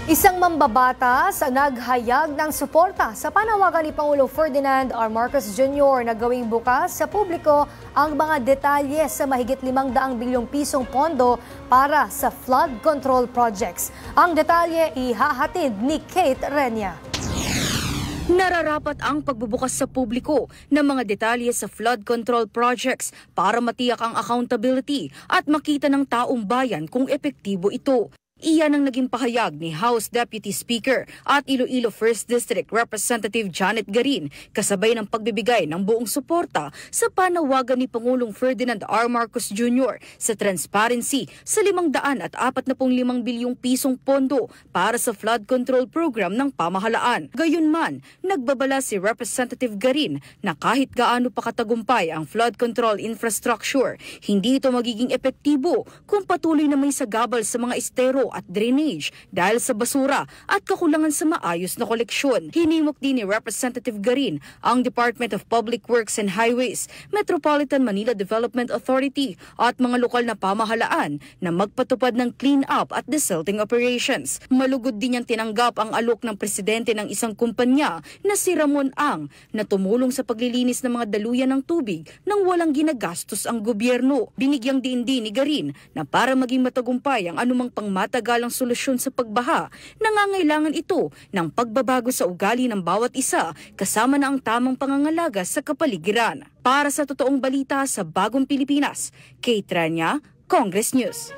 Isang mambabatas ang naghayag ng suporta sa panawagan ni Pangulong Ferdinand R. Marcos Jr. na gawing bukas sa publiko ang mga detalye sa mahigit 500 bilyong pisong pondo para sa flood control projects. Ang detalye ihahatid ni Kate Renya. Nararapat ang pagbubukas sa publiko ng mga detalye sa flood control projects para matiyak ang accountability at makita ng taong bayan kung epektibo ito. Iyan ang naging pahayag ni House Deputy Speaker at Iloilo 1st District Representative Janet Garin kasabay ng pagbibigay ng buong suporta sa panawagan ni Pangulong Ferdinand R. Marcos Jr. sa transparency sa 545 bilyong pisong pondo para sa flood control program ng pamahalaan. Gayunman, nagbabala si Representative Garin na kahit gaano pa katagumpay ang flood control infrastructure, hindi ito magiging epektibo kung patuloy na may sagabal sa mga estero at drainage dahil sa basura at kakulangan sa maayos na koleksyon. Hinimok din ni Representative Garin ang Department of Public Works and Highways, Metropolitan Manila Development Authority at mga lokal na pamahalaan na magpatupad ng clean-up at desilting operations. Malugod din niyang tinanggap ang alok ng presidente ng isang kumpanya na si Ramon Ang na tumulong sa paglilinis ng mga daluyan ng tubig nang walang ginagastos ang gobyerno. Binigyang din ni Garin na para maging matagumpay ang anumang pangmatagalang solusyon sa pagbaha, nangangailangan ito ng pagbabago sa ugali ng bawat isa kasama na ang tamang pangangalaga sa kapaligiran. Para sa totoong balita sa Bagong Pilipinas, Kate Renya, Congress News.